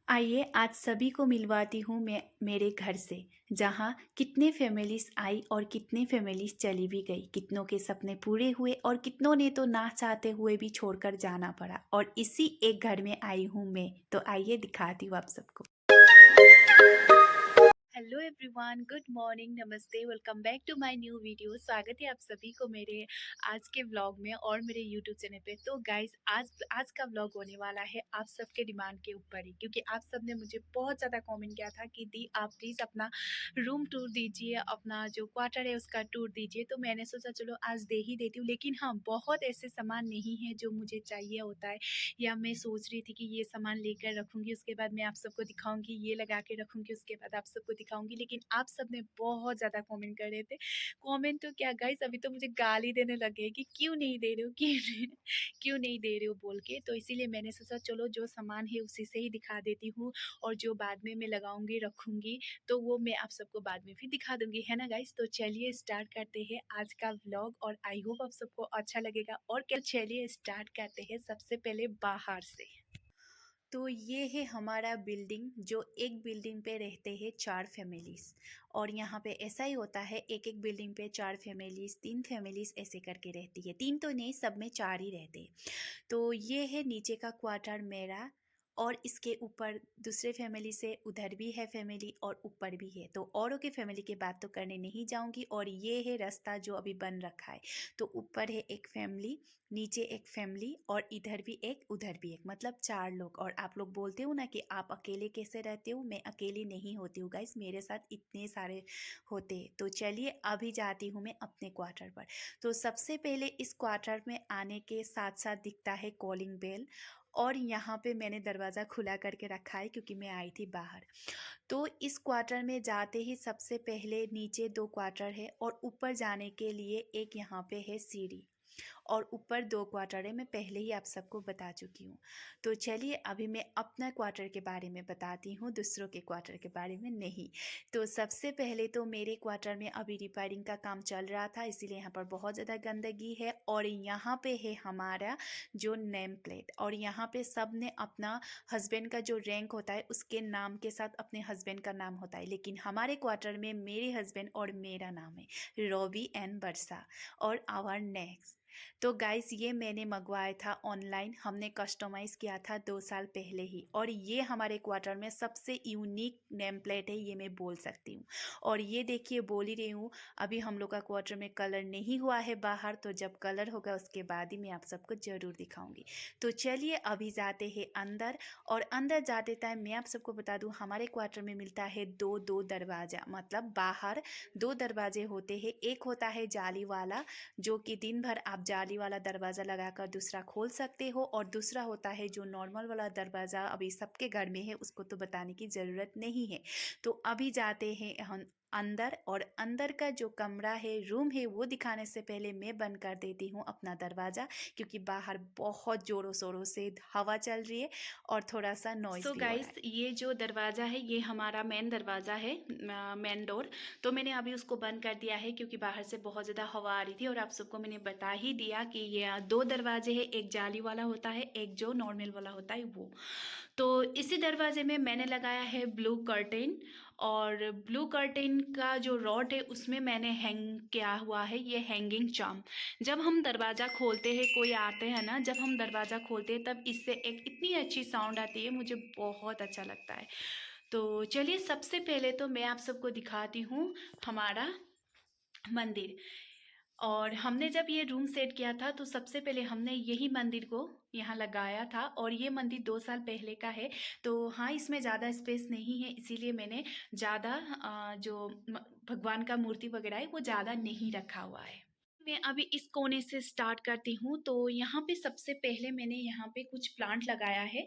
आइए आज सभी को मिलवाती हूँ मैं मेरे घर से, जहाँ कितने फैमिलीज़ आई और कितने फैमिलीज़ चली भी गई। कितनों के सपने पूरे हुए और कितनों ने तो ना चाहते हुए भी छोड़कर जाना पड़ा, और इसी एक घर में आई हूँ मैं। तो आइए दिखाती हूँ आप सबको। हेलो एवरीवन, गुड मॉर्निंग, नमस्ते, welcome back to my new video. स्वागत है आप सभी को मेरे आज के व्लॉग में और मेरे यूट्यूब चैनल पे। तो गाइस आज आज का व्लॉग होने वाला है आप सबके डिमांड के ऊपर ही, क्योंकि आप सब ने मुझे बहुत ज़्यादा कमेंट किया था कि दी आप प्लीज़ अपना रूम टूर दीजिए, अपना जो क्वार्टर है उसका टूर दीजिए। तो मैंने सोचा चलो आज दे ही देती हूँ, लेकिन हाँ बहुत ऐसे सामान नहीं है जो मुझे चाहिए होता है, या मैं सोच रही थी कि ये सामान लेकर रखूँगी, उसके बाद मैं आप सबको दिखाऊँगी, ये लगा के रखूँगी, उसके बाद आप सबको दिखाऊँगी। लेकिन आप सब ने बहुत ज़्यादा कमेंट कर रहे थे। कमेंट तो क्या गाइस, अभी तो मुझे गाली देने लगे कि क्यों नहीं दे रहे हो, क्यों नहीं दे रहे हो बोल के। तो इसीलिए मैंने सोचा चलो जो सामान है उसी से ही दिखा देती हूँ, और जो बाद में मैं लगाऊँगी, रखूँगी, तो वो मैं आप सबको बाद में भी दिखा दूँगी, है ना गाइस। तो चलिए स्टार्ट करते हैं आज का व्लॉग, और आई होप आप सबको अच्छा लगेगा। और क्या, चलिए स्टार्ट करते हैं सबसे पहले बाहर से। तो ये है हमारा बिल्डिंग, जो एक बिल्डिंग पे रहते हैं 4 फैमिलीज। और यहाँ पे ऐसा ही होता है, एक एक बिल्डिंग पे 4 फैमिलीज, 3 फैमिलीज ऐसे करके रहती है। 3 तो नहीं, सब में 4 ही रहते हैं। तो ये है नीचे का क्वार्टर मेरा, और इसके ऊपर दूसरे फैमिली से उधर भी है फैमिली और ऊपर भी है। तो औरों के फैमिली की बात तो करने नहीं जाऊंगी। और ये है रास्ता जो अभी बन रखा है। तो ऊपर है एक फैमिली, नीचे एक फैमिली, और इधर भी एक उधर भी एक, मतलब 4 लोग। और आप लोग बोलते हो ना कि आप अकेले कैसे रहते हो, मैं अकेली नहीं होती हूँ गाइस, मेरे साथ इतने सारे होते हैं। तो चलिए अभी जाती हूँ मैं अपने क्वार्टर पर। तो सबसे पहले इस क्वार्टर में आने के साथ साथ दिखता है कॉलिंग बेल। और यहाँ पे मैंने दरवाज़ा खुला करके रखा है क्योंकि मैं आई थी बाहर। तो इस क्वार्टर में जाते ही सबसे पहले नीचे 2 क्वार्टर है, और ऊपर जाने के लिए एक यहाँ पे है सीढ़ी। और ऊपर 2 क्वार्टर है, मैं पहले ही आप सबको बता चुकी हूँ। तो चलिए अभी मैं अपना क्वार्टर के बारे में बताती हूँ, दूसरों के क्वार्टर के बारे में नहीं। तो सबसे पहले तो मेरे क्वार्टर में अभी रिपेयरिंग का काम चल रहा था, इसीलिए यहाँ पर बहुत ज़्यादा गंदगी है। और यहाँ पे है हमारा जो नेम प्लेट, और यहाँ पे सब ने अपना हस्बैंड का जो रैंक होता है उसके नाम के साथ अपने हस्बैंड का नाम होता है। लेकिन हमारे क्वार्टर में मेरे हस्बैंड और मेरा नाम है रॉबी एंड बरसा, और आवर नेक्स्ट। तो गाइस ये मैंने मंगवाया था ऑनलाइन, हमने कस्टमाइज़ किया था 2 साल पहले ही। और ये हमारे क्वार्टर में सबसे यूनिक नेम प्लेट है, ये मैं बोल सकती हूँ। और ये देखिए, बोल ही रही हूँ, अभी हम लोग का क्वार्टर में कलर नहीं हुआ है बाहर, तो जब कलर होगा उसके बाद ही मैं आप सबको ज़रूर दिखाऊंगी। तो चलिए अभी जाते हैं अंदर। और अंदर जाते टाइम मैं आप सबको बता दूँ, हमारे क्वार्टर में मिलता है दो दो दरवाज़ा, मतलब बाहर 2 दरवाजे होते हैं। एक होता है जाली वाला, जो कि दिन भर आप जाली वाला दरवाज़ा लगाकर दूसरा खोल सकते हो। और दूसरा होता है जो नॉर्मल वाला दरवाज़ा अभी सबके घर में है, उसको तो बताने की ज़रूरत नहीं है। तो अभी जाते हैं हम अंदर। और अंदर का जो कमरा है, रूम है, वो दिखाने से पहले मैं बंद कर देती हूँ अपना दरवाज़ा, क्योंकि बाहर बहुत ज़ोरों शोरों से हवा चल रही है और थोड़ा सा नॉइज़ भी हो रहा गाइस है। ये जो दरवाज़ा है ये हमारा मेन दरवाज़ा है, मेन डोर। तो मैंने अभी उसको बंद कर दिया है क्योंकि बाहर से बहुत ज़्यादा हवा आ रही थी। और आप सबको मैंने बता ही दिया कि ये 2 दरवाजे हैं, एक जाली वाला होता है, एक जो नॉर्मल वाला होता है वो। तो इसी दरवाजे में मैंने लगाया है ब्लू कर्टेन। और ब्लू कर्टेन का जो रॉड है उसमें मैंने हैंग किया हुआ है ये हैंगिंग चार्म। जब हम दरवाज़ा खोलते हैं, कोई आते हैं ना, जब हम दरवाज़ा खोलते हैं तब इससे एक इतनी अच्छी साउंड आती है, मुझे बहुत अच्छा लगता है। तो चलिए सबसे पहले तो मैं आप सबको दिखाती हूँ हमारा मंदिर। और हमने जब ये रूम सेट किया था तो सबसे पहले हमने यही मंदिर को यहाँ लगाया था, और ये मंदिर 2 साल पहले का है। तो हाँ, इसमें ज़्यादा स्पेस नहीं है, इसीलिए मैंने ज़्यादा जो भगवान का मूर्ति वगैरह है वो ज़्यादा नहीं रखा हुआ है। मैं अभी इस कोने से स्टार्ट करती हूँ। तो यहाँ पे सबसे पहले मैंने यहाँ पे कुछ प्लांट लगाया है,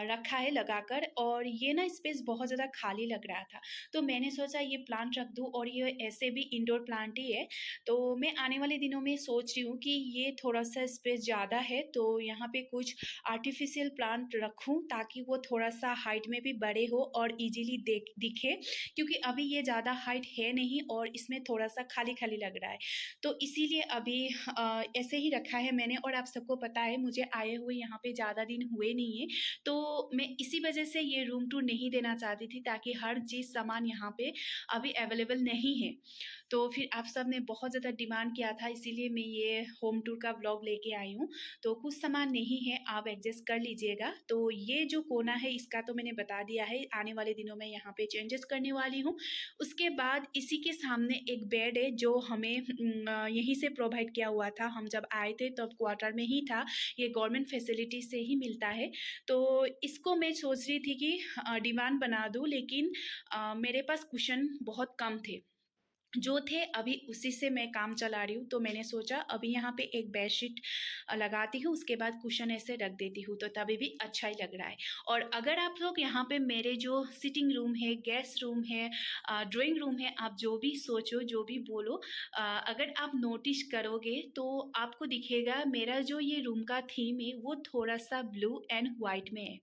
रखा है लगाकर। और ये ना स्पेस बहुत ज़्यादा खाली लग रहा था, तो मैंने सोचा ये प्लांट रख दूँ, और ये ऐसे भी इंडोर प्लांट ही है। तो मैं आने वाले दिनों में सोच रही हूँ कि ये थोड़ा सा स्पेस ज़्यादा है तो यहाँ पे कुछ आर्टिफिशियल प्लांट रखूँ, ताकि वो थोड़ा सा हाइट में भी बड़े हो और इजीली दिखे, क्योंकि अभी ये ज़्यादा हाइट है नहीं और इसमें थोड़ा सा खाली खाली लग रहा है। तो इसीलिए इसीलिए अभी ऐसे ही रखा है मैंने। और आप सबको पता है मुझे आए हुए यहाँ पे ज़्यादा दिन हुए नहीं है, तो मैं इसी वजह से ये रूम टूर नहीं देना चाहती थी, ताकि हर चीज़ सामान यहाँ पे अभी अवेलेबल नहीं है। तो फिर आप सब ने बहुत ज़्यादा डिमांड किया था, इसीलिए मैं ये होम टूर का व्लॉग लेके आई हूँ। तो कुछ सामान नहीं है, आप एडजस्ट कर लीजिएगा। तो ये जो कोना है इसका तो मैंने बता दिया है, आने वाले दिनों में यहाँ पे चेंजेस करने वाली हूँ। उसके बाद इसी के सामने एक बेड है जो हमें यहीं से प्रोवाइड किया हुआ था। हम जब आए थे तब क्वार्टर में ही था, ये गवर्नमेंट फैसिलिटी से ही मिलता है। तो इसको मैं सोच रही थी कि दीवान बना दूँ, लेकिन मेरे पास कुशन बहुत कम थे जो थे, अभी उसी से मैं काम चला रही हूँ। तो मैंने सोचा अभी यहाँ पे एक बेडशीट लगाती हूँ, उसके बाद कुशन ऐसे रख देती हूँ, तो तभी भी अच्छा ही लग रहा है। और अगर आप लोग यहाँ पे मेरे जो सिटिंग रूम है, गेस्ट रूम है, ड्राइंग रूम है, आप जो भी सोचो, जो भी बोलो, अगर आप नोटिस करोगे तो आपको दिखेगा मेरा जो ये रूम का थीम है वो थोड़ा सा ब्लू एंड वाइट में है।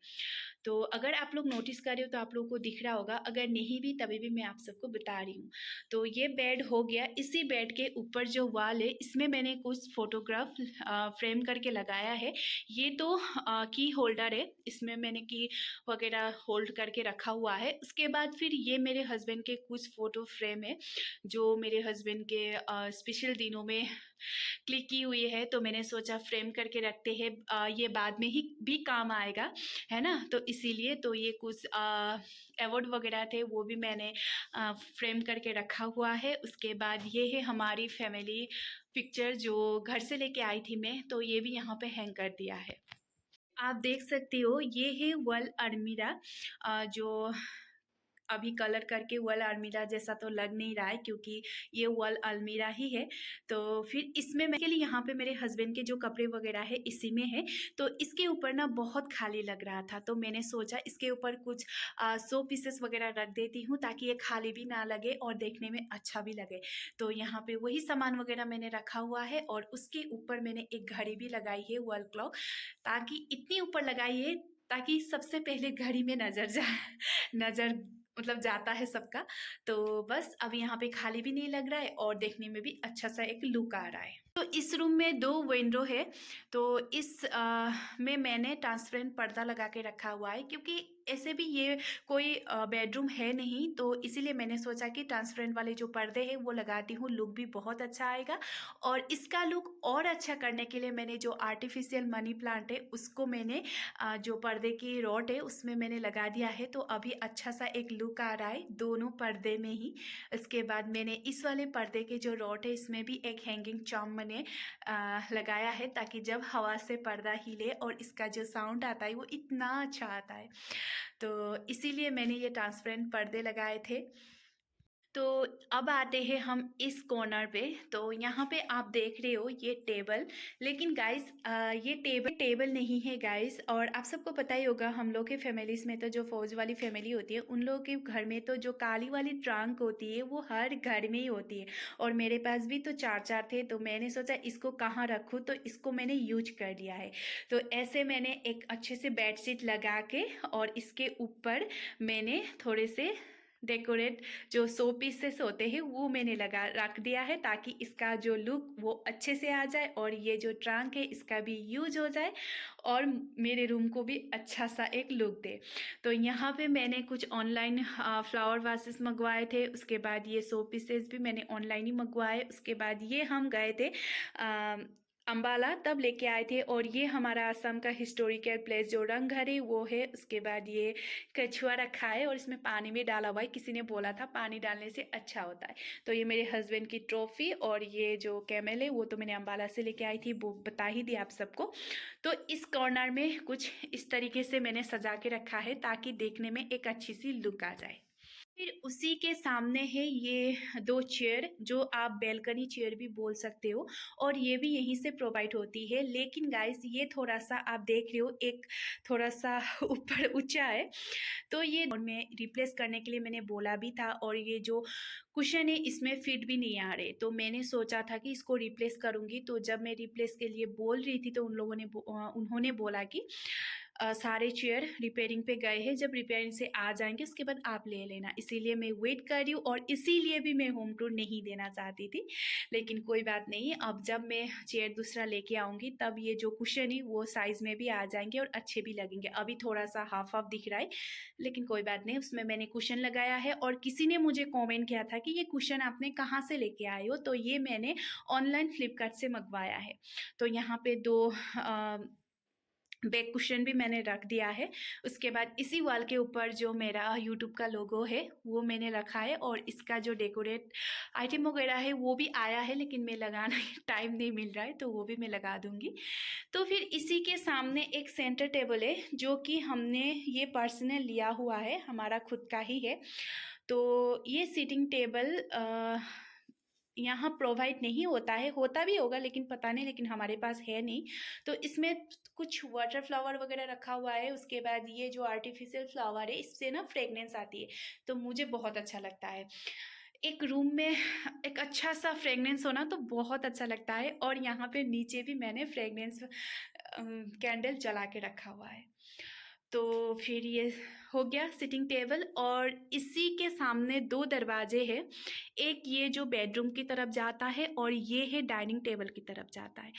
तो अगर आप लोग नोटिस कर रहे हो तो आप लोगों को दिख रहा होगा, अगर नहीं भी तभी भी मैं आप सबको बता रही हूँ। तो ये बेड हो गया। इसी बेड के ऊपर जो वॉल है इसमें मैंने कुछ फोटोग्राफ फ्रेम करके लगाया है। ये तो की होल्डर है, इसमें मैंने की वगैरह होल्ड करके रखा हुआ है। उसके बाद फिर ये मेरे हस्बैंड के कुछ फ़ोटो फ्रेम है जो मेरे हस्बैंड के स्पेशल दिनों में क्लिक की हुई है, तो मैंने सोचा फ्रेम करके रखते हैं, ये बाद में ही भी काम आएगा, है ना। तो इसीलिए तो ये कुछ अवार्ड वगैरह थे वो भी मैंने फ्रेम करके रखा हुआ है। उसके बाद ये है हमारी फैमिली पिक्चर जो घर से लेके आई थी मैं, तो ये भी यहाँ पे हैंग कर दिया है। आप देख सकते हो ये है वॉल अलमीरा, जो अभी कलर करके वॉल अलमीरा जैसा तो लग नहीं रहा है, क्योंकि ये वॉल अलमीरा ही है। तो फिर इसमें मैं के लिए यहाँ पे मेरे हस्बैंड के जो कपड़े वगैरह है इसी में है। तो इसके ऊपर ना बहुत खाली लग रहा था, तो मैंने सोचा इसके ऊपर कुछ शो पीसेस वगैरह रख देती हूँ, ताकि ये खाली भी ना लगे और देखने में अच्छा भी लगे। तो यहाँ पे वही सामान वगैरह मैंने रखा हुआ है, और उसके ऊपर मैंने एक घड़ी भी लगाई है, वॉल क्लॉक, ताकि इतनी ऊपर लगाई है ताकि सबसे पहले घड़ी में नज़र जाए, नज़र मतलब जाता है सबका। तो बस अब यहाँ पे खाली भी नहीं लग रहा है और देखने में भी अच्छा सा एक लुक आ रहा है। तो इस रूम में 2 विंडो है, तो इस में मैंने ट्रांसपेरेंट पर्दा लगा के रखा हुआ है, क्योंकि ऐसे भी ये कोई बेडरूम है नहीं, तो इसीलिए मैंने सोचा कि ट्रांसपेरेंट वाले जो पर्दे हैं वो लगाती हूँ, लुक भी बहुत अच्छा आएगा। और इसका लुक और अच्छा करने के लिए मैंने जो आर्टिफिशियल मनी प्लांट है उसको मैंने जो पर्दे की रॉड है उसमें मैंने लगा दिया है, तो अभी अच्छा सा एक लुक आ रहा है दोनों पर्दे में ही। इसके बाद मैंने इस वाले पर्दे के जो रॉड है इसमें भी एक हैंगिंग चार्म मैंने लगाया है, ताकि जब हवा से पर्दा हिले और इसका जो साउंड आता है वो इतना अच्छा आता है। तो इसीलिए मैंने ये ट्रांसपेरेंट पर्दे लगाए थे। तो अब आते हैं हम इस कॉर्नर पे। तो यहाँ पे आप देख रहे हो ये टेबल, लेकिन गाइस ये टेबल नहीं है गाइस। और आप सबको पता ही होगा हम लोग के फैमिलीज़ में तो जो फौज वाली फैमिली होती है उन लोगों के घर में तो जो काली वाली ट्रंक होती है वो हर घर में ही होती है, और मेरे पास भी तो 4 थे। तो मैंने सोचा इसको कहाँ रखूँ, तो इसको मैंने यूज कर लिया है। तो ऐसे मैंने एक अच्छे से बेडशीट लगा के और इसके ऊपर मैंने थोड़े से डेकोरेट जो शो पीसेस होते हैं वो मैंने लगा रख दिया है, ताकि इसका जो लुक वो अच्छे से आ जाए और ये जो ट्रंक है इसका भी यूज हो जाए और मेरे रूम को भी अच्छा सा एक लुक दे। तो यहाँ पे मैंने कुछ ऑनलाइन फ्लावर वासेस मंगवाए थे, उसके बाद ये शो पीसेस भी मैंने ऑनलाइन ही मंगवाए। उसके बाद ये हम गए थे अम्बाला, तब लेके आए थे। और ये हमारा आसाम का हिस्टोरिकल प्लेस जो रंगघर है वो है। उसके बाद ये कछुआ रखा है और इसमें पानी भी डाला हुआ है, किसी ने बोला था पानी डालने से अच्छा होता है। तो ये मेरे हस्बैंड की ट्रॉफी, और ये जो कैमल है वो तो मैंने अम्बाला से लेके आई थी, वो बता ही दिया आप सबको। तो इस कॉर्नर में कुछ इस तरीके से मैंने सजा के रखा है ताकि देखने में एक अच्छी सी लुक आ जाए। फिर उसी के सामने है ये 2 चेयर, जो आप बैल्कनी चेयर भी बोल सकते हो, और ये भी यहीं से प्रोवाइड होती है। लेकिन गाइस ये थोड़ा सा आप देख रहे हो एक थोड़ा सा ऊपर ऊंचा है, तो ये और मैं रिप्लेस करने के लिए मैंने बोला भी था। और ये जो कुशन है इसमें फिट भी नहीं आ रहे, तो मैंने सोचा था कि इसको रिप्लेस करूँगी। तो जब मैं रिप्लेस के लिए बोल रही थी तो उन्होंने बोला कि सारे चेयर रिपेयरिंग पे गए हैं, जब रिपेयरिंग से आ जाएंगे उसके बाद आप ले लेना, इसीलिए मैं वेट कर रही हूँ और इसीलिए भी मैं होम टूर नहीं देना चाहती थी। लेकिन कोई बात नहीं, अब जब मैं चेयर दूसरा लेके आऊँगी तब ये जो कुशन है वो साइज़ में भी आ जाएंगे और अच्छे भी लगेंगे। अभी थोड़ा सा हाफ हाफ दिख रहा है, लेकिन कोई बात नहीं, उसमें मैंने कुशन लगाया है। और किसी ने मुझे कमेंट किया था कि ये कुशन आपने कहाँ से लेके आए हो, तो ये मैंने ऑनलाइन फ्लिपकार्ट से मंगवाया है। तो यहाँ पे 2 बैक कुशन भी मैंने रख दिया है। उसके बाद इसी वॉल के ऊपर जो मेरा यूट्यूब का लोगो है वो मैंने रखा है, और इसका जो डेकोरेट आइटम वगैरह है वो भी आया है, लेकिन मैं लगाना टाइम नहीं मिल रहा है, तो वो भी मैं लगा दूँगी। तो फिर इसी के सामने एक सेंटर टेबल है जो कि हमने ये पर्सनल लिया हुआ है, हमारा खुद का ही है। तो ये सीटिंग टेबल यहाँ प्रोवाइड नहीं होता है, होता भी होगा लेकिन पता नहीं, लेकिन हमारे पास है नहीं। तो इसमें कुछ वाटर फ्लावर वगैरह रखा हुआ है। उसके बाद ये जो आर्टिफिशियल फ्लावर है इससे ना फ्रेगनेंस आती है, तो मुझे बहुत अच्छा लगता है। एक रूम में एक अच्छा सा फ्रेगनेंस होना तो बहुत अच्छा लगता है। और यहाँ पे नीचे भी मैंने फ्रेगनेंस कैंडल जला के रखा हुआ है। तो फिर ये हो गया सिटिंग टेबल, और इसी के सामने 2 दरवाजे हैं, एक ये जो बेडरूम की तरफ जाता है और ये है डाइनिंग टेबल की तरफ जाता है।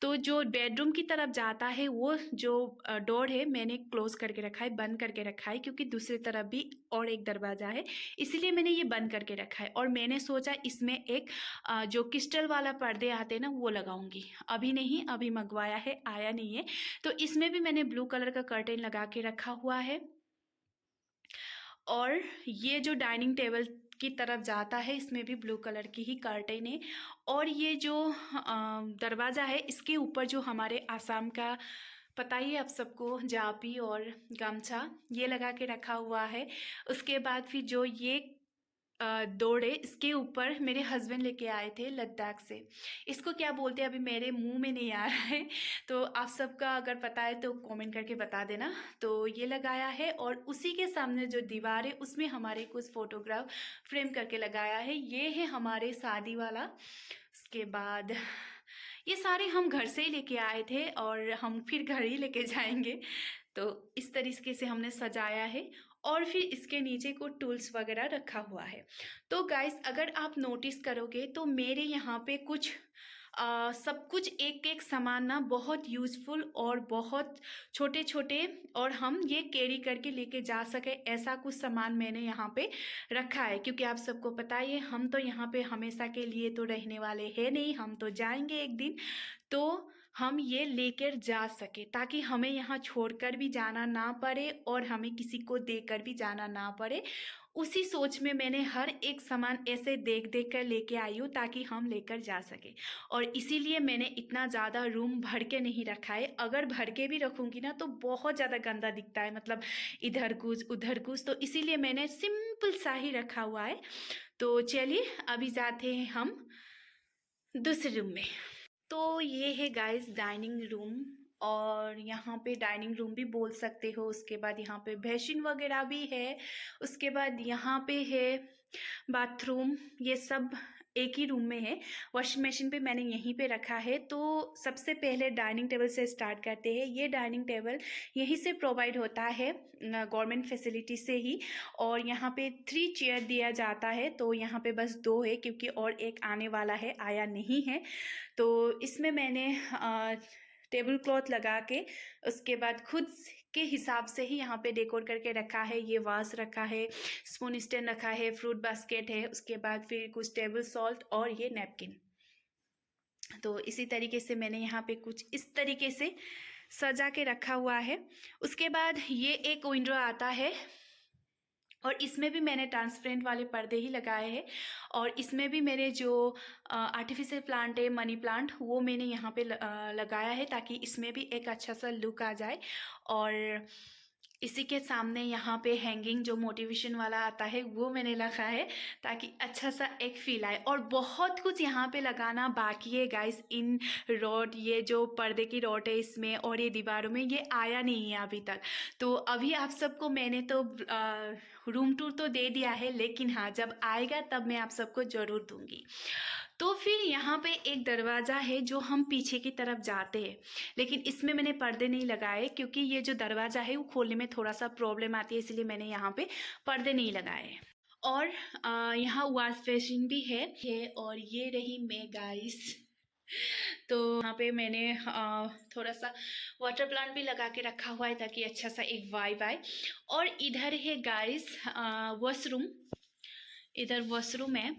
तो जो बेडरूम की तरफ जाता है वो जो डोर है मैंने क्लोज करके रखा है, बंद करके रखा है, क्योंकि दूसरी तरफ भी और एक दरवाज़ा है, इसीलिए मैंने ये बंद करके रखा है। और मैंने सोचा इसमें एक जो क्रिस्टल वाला पर्दे आते हैं ना वो लगाऊंगी, अभी नहीं, अभी मंगवाया है, आया नहीं है। तो इसमें भी मैंने ब्लू कलर का कर्टेन लगा के रखा हुआ है। और ये जो डाइनिंग टेबल की तरफ जाता है इसमें भी ब्लू कलर की ही कर्टेन है। और ये जो दरवाज़ा है इसके ऊपर जो हमारे आसाम का पता ही है आप सबको, जापी और गमछा ये लगा के रखा हुआ है। उसके बाद फिर जो ये दौड़े इसके ऊपर मेरे हस्बैंड लेके आए थे लद्दाख से, इसको क्या बोलते हैं अभी मेरे मुंह में नहीं आ रहा है, तो आप सबका अगर पता है तो कमेंट करके बता देना। तो ये लगाया है, और उसी के सामने जो दीवार है उसमें हमारे कुछ फोटोग्राफ फ्रेम करके लगाया है, ये है हमारे शादी वाला। उसके बाद ये सारे हम घर से ही लेके आए थे और हम फिर घर ही लेके जाएंगे, तो इस तरीके से हमने सजाया है। और फिर इसके नीचे कुछ टूल्स वगैरह रखा हुआ है। तो गाइस अगर आप नोटिस करोगे तो मेरे यहाँ पे कुछ सब कुछ एक एक सामान ना बहुत यूज़फुल और बहुत छोटे छोटे, और हम ये कैरी करके लेके जा सके ऐसा कुछ सामान मैंने यहाँ पे रखा है। क्योंकि आप सबको पता ही है हम तो यहाँ पे हमेशा के लिए तो रहने वाले हैं नहीं, हम तो जाएंगे एक दिन, तो हम ये लेकर जा सके ताकि हमें यहाँ छोड़कर भी जाना ना पड़े और हमें किसी को देकर भी जाना ना पड़े। उसी सोच में मैंने हर एक सामान ऐसे देख देख कर लेके आई हूँ ताकि हम लेकर जा सके। और इसीलिए मैंने इतना ज़्यादा रूम भर के नहीं रखा है, अगर भर के भी रखूँगी ना तो बहुत ज़्यादा गंदा दिखता है, मतलब इधर कुछ उधर कुछ, तो इसीलिए मैंने सिंपल सा ही रखा हुआ है। तो चलिए अभी जाते हैं हम दूसरे रूम में। तो ये है गाइस डाइनिंग रूम, और यहाँ पे डाइनिंग रूम भी बोल सकते हो। उसके बाद यहाँ पे बेसिन वगैरह भी है। उसके बाद यहाँ पे है बाथरूम, ये सब एक ही रूम में है। वॉशिंग मशीन भी मैंने यहीं पे रखा है। तो सबसे पहले डाइनिंग टेबल से स्टार्ट करते हैं। ये डाइनिंग टेबल यहीं से प्रोवाइड होता है गवर्नमेंट फैसिलिटी से ही, और यहाँ पे 3 चेयर दिया जाता है, तो यहाँ पे बस 2 है क्योंकि और एक आने वाला है, आया नहीं है। तो इसमें मैंने टेबल क्लॉथ लगा के उसके बाद खुद के हिसाब से ही यहाँ पे डेकोर करके रखा है। ये वास रखा है, स्पून स्टैंड रखा है, फ्रूट बास्केट है, उसके बाद फिर कुछ टेबल सॉल्ट और ये नैपकिन। तो इसी तरीके से मैंने यहाँ पे कुछ इस तरीके से सजा के रखा हुआ है। उसके बाद ये एक विंडो आता है और इसमें भी मैंने ट्रांसपेरेंट वाले पर्दे ही लगाए हैं, और इसमें भी मेरे जो आर्टिफिशियल प्लांट है मनी प्लांट वो मैंने यहाँ पे लगाया है ताकि इसमें भी एक अच्छा सा लुक आ जाए। और इसी के सामने यहाँ पे हैंगिंग जो मोटिवेशन वाला आता है वो मैंने लगा है ताकि अच्छा सा एक फील आए। और बहुत कुछ यहाँ पे लगाना बाकी है गाइस, इन रॉड, ये जो पर्दे की रॉड है इसमें और ये दीवारों में, ये आया नहीं है अभी तक। तो अभी आप सबको मैंने तो रूम टूर तो दे दिया है, लेकिन हाँ जब आएगा तब मैं आप सबको ज़रूर दूँगी। तो फिर यहाँ पे एक दरवाज़ा है जो हम पीछे की तरफ जाते हैं, लेकिन इसमें मैंने पर्दे नहीं लगाए क्योंकि ये जो दरवाज़ा है वो खोलने में थोड़ा सा प्रॉब्लम आती है, इसलिए मैंने यहाँ पे पर्दे नहीं लगाए। और यहाँ वॉश बेसिन भी है और ये रही मैं गाइस। तो यहाँ पे मैंने थोड़ा सा वाटर प्लांट भी लगा के रखा हुआ है ताकि अच्छा सा एक वाइब आए। और इधर है गाइस वॉशरूम, इधर वॉशरूम है।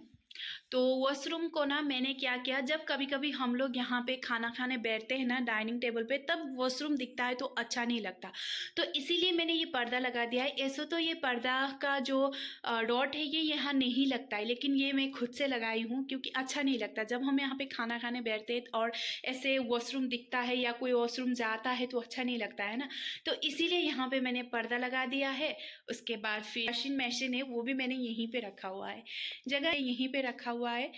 तो वॉशरूम को ना मैंने क्या किया, जब कभी कभी हम लोग यहाँ पे खाना खाने बैठते हैं ना डाइनिंग टेबल पे, तब वॉशरूम दिखता है तो अच्छा नहीं लगता, तो इसीलिए मैंने ये पर्दा लगा दिया है। ऐसे तो ये पर्दा का जो डॉट है ये यहाँ नहीं लगता है, लेकिन ये मैं खुद से लगाई हूँ क्योंकि अच्छा नहीं लगता जब हम यहाँ पे खाना खाने बैठते हैं और ऐसे वॉशरूम दिखता है या कोई वॉशरूम जाता है तो अच्छा नहीं लगता है ना, तो इसीलिए यहाँ पे मैंने पर्दा लगा दिया है। उसके बाद फिर वॉशिंग मशीन है वो भी मैंने यहीं पे रखा हुआ है, जगह यहीं पे रखा हुआ है।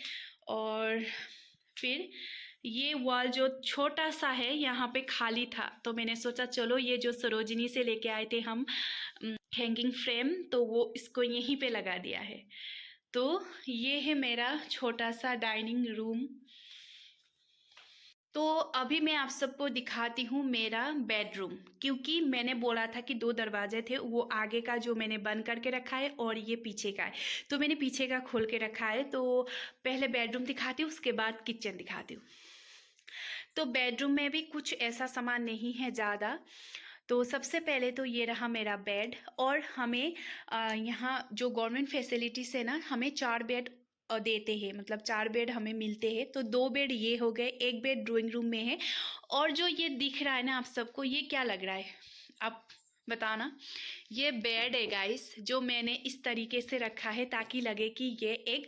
और फिर ये वॉल जो छोटा सा है यहाँ पे खाली था, तो मैंने सोचा चलो ये जो सरोजिनी से लेके आए थे हम हैंगिंग फ्रेम, तो वो इसको यहीं पे लगा दिया है। तो ये है मेरा छोटा सा डाइनिंग रूम। तो अभी मैं आप सबको दिखाती हूँ मेरा बेडरूम, क्योंकि मैंने बोला था कि 2 दरवाजे थे, वो आगे का जो मैंने बंद करके रखा है और ये पीछे का है, तो मैंने पीछे का खोल के रखा है। तो पहले बेडरूम दिखाती हूँ, उसके बाद किचन दिखाती हूँ। तो बेडरूम में भी कुछ ऐसा सामान नहीं है ज़्यादा। तो सबसे पहले तो ये रहा मेरा बेड, और हमें यहाँ जो गवर्नमेंट फैसिलिटीज़ है ना, हमें 4 बेड देते हैं, मतलब 4 बेड हमें मिलते हैं। तो 2 बेड ये हो गए, एक बेड ड्राइंग रूम में है। और जो ये दिख रहा है ना आप सबको, ये क्या लग रहा है आप बताना। ये बेड है गाइस, जो मैंने इस तरीके से रखा है ताकि लगे कि ये एक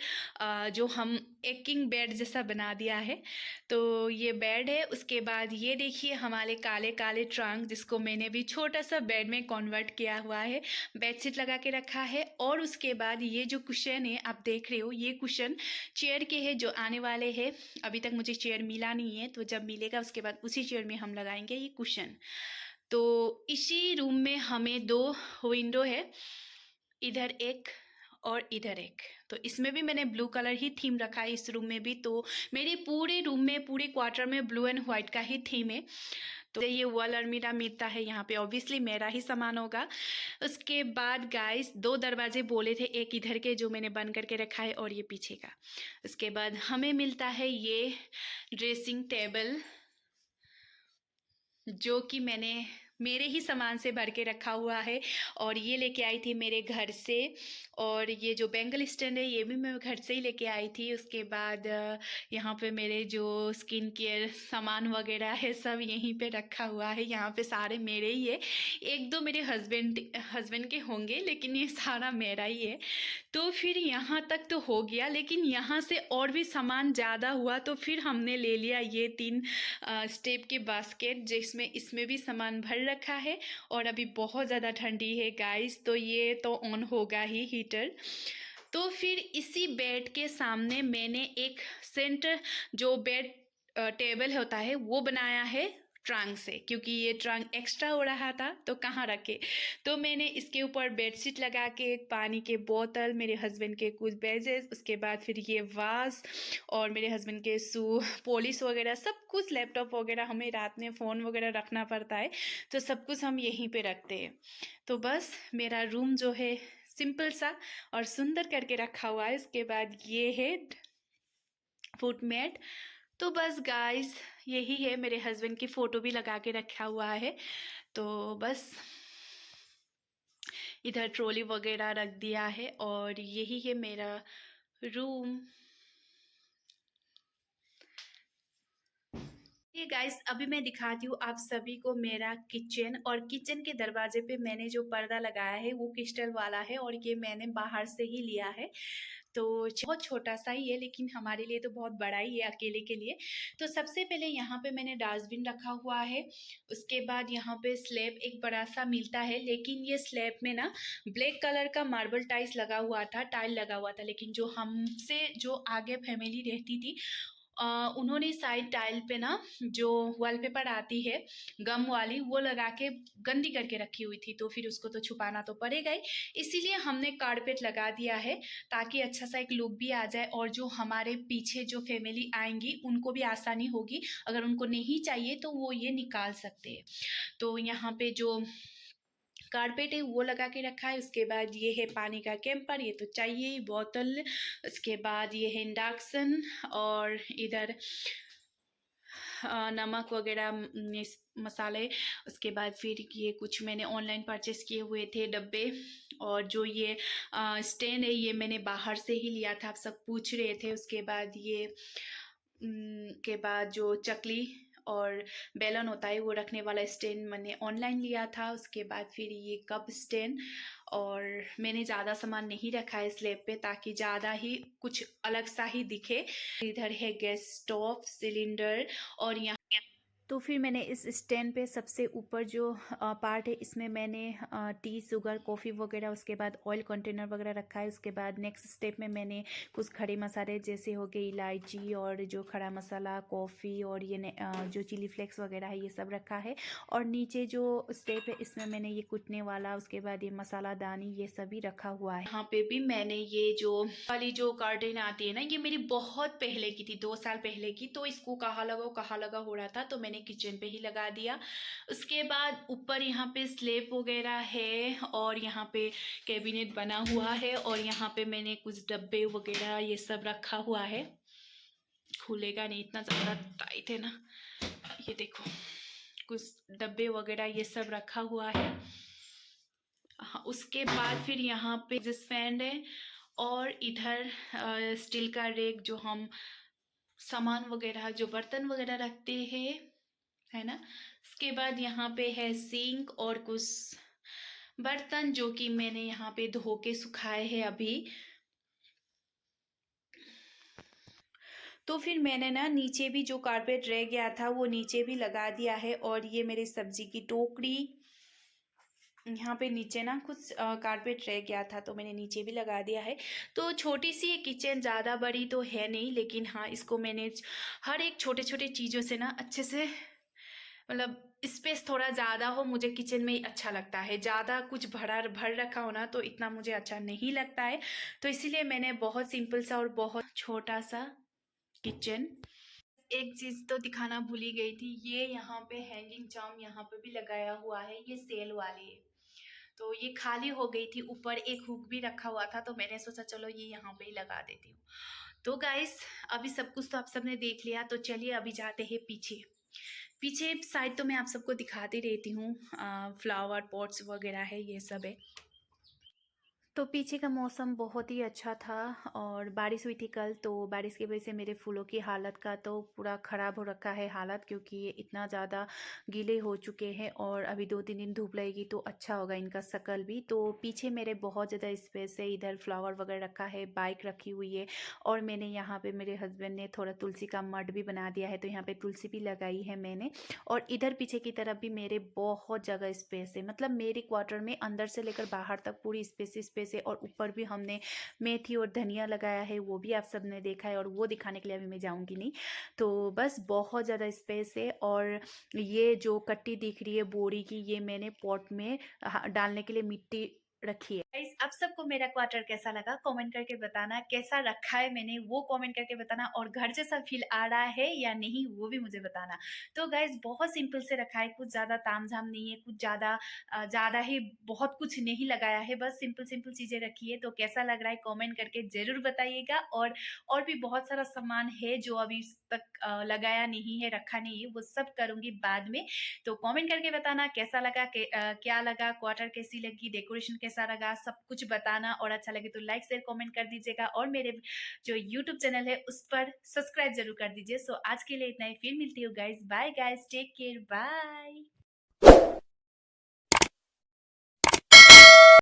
जो हम एक किंग बेड जैसा बना दिया है। तो ये बेड है। उसके बाद ये देखिए हमारे काले काले ट्रंक, जिसको मैंने भी छोटा सा बेड में कन्वर्ट किया हुआ है, बेडशीट लगा के रखा है। और उसके बाद ये जो कुशन है आप देख रहे हो, ये कुशन चेयर के है जो आने वाले हैं। अभी तक मुझे चेयर मिला नहीं है, तो जब मिलेगा उसके बाद उसी चेयर में हम लगाएंगे ये कुशन। तो इसी रूम में हमें 2 विंडो है, इधर एक और इधर एक। तो इसमें भी मैंने ब्लू कलर ही थीम रखा है, इस रूम में भी। तो मेरे पूरे रूम में, पूरे क्वार्टर में ब्लू एंड व्हाइट का ही थीम है। तो ये वॉल अलमीरा मिलता है यहाँ पे, ऑब्वियसली मेरा ही सामान होगा। उसके बाद गाइस 2 दरवाजे बोले थे, एक इधर के जो मैंने बंद करके रखा है और ये पीछे का। उसके बाद हमें मिलता है ये ड्रेसिंग टेबल, जो कि मैंने मेरे ही सामान से भर के रखा हुआ है, और ये लेके आई थी मेरे घर से। और ये जो बैंगल स्टैंड है ये भी मैं घर से ही लेके आई थी। उसके बाद यहाँ पे मेरे जो स्किन केयर सामान वगैरह है सब यहीं पे रखा हुआ है। यहाँ पे सारे मेरे ही है, 1-2 मेरे हस्बैंड के होंगे, लेकिन ये सारा मेरा ही है। तो फिर यहाँ तक तो हो गया, लेकिन यहाँ से और भी सामान ज़्यादा हुआ, तो फिर हमने ले लिया ये 3 स्टेप के बास्केट, जिसमें इसमें भी सामान भर रखा है। और अभी बहुत ज़्यादा ठंडी है गाइस, तो ये तो ऑन होगा ही हीटर। तो फिर इसी बेड के सामने मैंने एक सेंटर जो बेड टेबल होता है वो बनाया है ट्रंक से, क्योंकि ये ट्रंक एक्स्ट्रा हो रहा था तो कहाँ रखे। तो मैंने इसके ऊपर बेडशीट लगा के, पानी के बोतल, मेरे हस्बैंड के कुछ बैजेस, उसके बाद फिर ये वास और मेरे हस्बैंड के शू पॉलिश वगैरह सब कुछ, लैपटॉप वगैरह, हमें रात में फ़ोन वगैरह रखना पड़ता है तो सब कुछ हम यहीं पे रखते हैं। तो बस मेरा रूम जो है सिंपल सा और सुंदर करके रखा हुआ है। इसके बाद ये है फुट मैट। तो बस गाइस यही है, मेरे हस्बैंड की फ़ोटो भी लगा के रखा हुआ है। तो बस इधर ट्रॉली वगैरह रख दिया है, और यही है मेरा रूम। ये गाइस अभी मैं दिखाती हूँ आप सभी को मेरा किचन। और किचन के दरवाजे पे मैंने जो पर्दा लगाया है वो क्रिस्टल वाला है, और ये मैंने बाहर से ही लिया है। तो बहुत छोटा सा ही है, लेकिन हमारे लिए तो बहुत बड़ा ही है अकेले के लिए। तो सबसे पहले यहाँ पे मैंने डस्टबिन रखा हुआ है। उसके बाद यहाँ पे स्लैब एक बड़ा सा मिलता है, लेकिन ये स्लैब में ना ब्लैक कलर का मार्बल टाइल लगा हुआ था, लेकिन जो हमसे जो आगे फैमिली रहती थी उन्होंने साइड टाइल पे ना जो वॉलपेपर आती है गम वाली, वो लगा के गंदी करके रखी हुई थी, तो फिर उसको तो छुपाना तो पड़ेगा ही, इसीलिए हमने कारपेट लगा दिया है ताकि अच्छा सा एक लुक भी आ जाए और जो हमारे पीछे जो फैमिली आएंगी उनको भी आसानी होगी, अगर उनको नहीं चाहिए तो वो ये निकाल सकते हैं। तो यहाँ पे जो कारपेट है वो लगा के रखा है। उसके बाद ये है पानी का कैंपर, ये तो चाहिए ही, बोतल। उसके बाद ये है इंडक्शन, और इधर नमक वगैरह, मसाले। उसके बाद फिर ये कुछ मैंने ऑनलाइन परचेस किए हुए थे डब्बे, और जो ये स्टैंड है ये मैंने बाहर से ही लिया था, आप सब पूछ रहे थे। उसके बाद ये के बाद जो चकली और बेलन होता है वो रखने वाला स्टैंड मैंने ऑनलाइन लिया था। उसके बाद फिर ये कप स्टैंड, और मैंने ज़्यादा सामान नहीं रखा है स्लैब पे ताकि ज़्यादा ही कुछ अलग सा ही दिखे। इधर है गैस स्टोव, सिलेंडर, और यहाँ तो फिर मैंने इस स्टैंड पे सबसे ऊपर जो पार्ट है इसमें मैंने टी, शुगर, कॉफ़ी वगैरह, उसके बाद ऑयल कंटेनर वगैरह रखा है। उसके बाद नेक्स्ट स्टेप में मैंने कुछ खड़े मसाले जैसे हो गए इलायची और जो खड़ा मसाला, कॉफ़ी, और ये जो चिली फ्लेक्स वगैरह है ये सब रखा है। और नीचे जो स्टेप है इसमें मैंने ये कुटने वाला, उसके बाद ये मसाला दानी, ये सभी रखा हुआ है। यहाँ पे भी मैंने ये जो वाली जो कर्टेन आती है ना, ये मेरी बहुत पहले की थी, 2 साल पहले की, तो इसको कहाँ लगा हो रहा था, तो मैंने किचन पे ही लगा दिया। उसके बाद ऊपर यहाँ पे स्लेब वगैरह है, और यहाँ पे कैबिनेट बना हुआ है, और यहाँ पे मैंने कुछ डब्बे वगैरह ये सब रखा हुआ है। खुलेगा नहीं, इतना ज़्यादा टाइट है ना, ये देखो कुछ डब्बे वगैरह ये सब रखा हुआ है। हाँ, उसके बाद फिर यहाँ पे जिस फैन है, और इधर स्टील का रेक जो हम सामान वगैरह जो बर्तन वगैरह रखते हैं, है ना। उसके बाद यहाँ पे है सिंक और कुछ बर्तन जो कि मैंने यहाँ पे धो के सुखाए हैं अभी। तो फिर मैंने ना नीचे भी जो कारपेट रह गया था वो नीचे भी लगा दिया है, और ये मेरी सब्जी की टोकरी, यहाँ पे नीचे ना कुछ कारपेट रह गया था तो मैंने नीचे भी लगा दिया है। तो छोटी सी ये किचन, ज़्यादा बड़ी तो है नहीं, लेकिन हाँ इसको मैंने हर एक छोटे छोटे चीज़ों से ना अच्छे से, मतलब स्पेस थोड़ा ज़्यादा हो, मुझे किचन में ही अच्छा लगता है। ज़्यादा कुछ भर रखा हो ना तो इतना मुझे अच्छा नहीं लगता है, तो इसीलिए मैंने बहुत सिंपल सा और बहुत छोटा सा किचन। एक चीज़ तो दिखाना भूल ही गई थी, ये यहाँ पे हैंगिंग चार्म यहाँ पे भी लगाया हुआ है, ये सेल वाली है, तो ये खाली हो गई थी। ऊपर एक हुक भी रखा हुआ था तो मैंने सोचा चलो ये यहाँ पे ही लगा देती हूँ। तो गाइस अभी सब कुछ तो आप सबने देख लिया, तो चलिए अभी जाते हैं पीछे। पीछे साइड तो मैं आप सबको दिखाती रहती हूँ, फ्लावर पॉट्स वगैरह है, ये सब है। तो पीछे का मौसम बहुत ही अच्छा था, और बारिश हुई थी कल, तो बारिश की वजह से मेरे फूलों की हालत का तो पूरा ख़राब हो रखा है हालत, क्योंकि ये इतना ज़्यादा गीले हो चुके हैं, और अभी 2-3 दिन धूप लगेगी तो अच्छा होगा इनका शकल भी। तो पीछे मेरे बहुत ज़्यादा स्पेस है, इधर फ्लावर वगैरह रखा है, बाइक रखी हुई है, और मैंने यहाँ पर मेरे हस्बैंड ने थोड़ा तुलसी का मड भी बना दिया है, तो यहाँ पर तुलसी भी लगाई है मैंने। और इधर पीछे की तरफ भी मेरे बहुत जगह स्पेस है, मतलब मेरे क्वार्टर में अंदर से लेकर बाहर तक पूरी स्पेस है, और ऊपर भी हमने मेथी और धनिया लगाया है, वो भी आप सबने देखा है, और वो दिखाने के लिए अभी मैं जाऊंगी नहीं। तो बस बहुत ज़्यादा स्पेस है। और ये जो कट्टी दिख रही है बोरी की, ये मैंने पॉट में डालने के लिए मिट्टी रखी है। गाइस आप सबको मेरा क्वार्टर कैसा लगा कमेंट करके बताना, कैसा रखा है मैंने वो कमेंट करके बताना, और घर जैसा फील आ रहा है या नहीं वो भी मुझे बताना। तो गाइस बहुत सिंपल से रखा है, कुछ ज़्यादा तामझाम नहीं है, कुछ ज़्यादा ही बहुत कुछ नहीं लगाया है, बस सिंपल सिंपल चीज़ें रखी है। तो कैसा लग रहा है कमेंट करके ज़रूर बताइएगा। और भी बहुत सारा सामान है जो अभी तक लगाया नहीं है, रखा नहीं है, वो सब करूँगी बाद में। तो कमेंट करके बताना कैसा लगा, क्या लगा, क्वार्टर कैसी लगी, डेकोरेशन कैसा लगा, सब कुछ बताना। और अच्छा लगे तो लाइक शेयर कमेंट कर दीजिएगा, और मेरे जो यूट्यूब चैनल है उस पर सब्सक्राइब जरूर कर दीजिए। सो आज के लिए इतना ही, फिर मिलती हूँ guys, bye guys, take care, bye.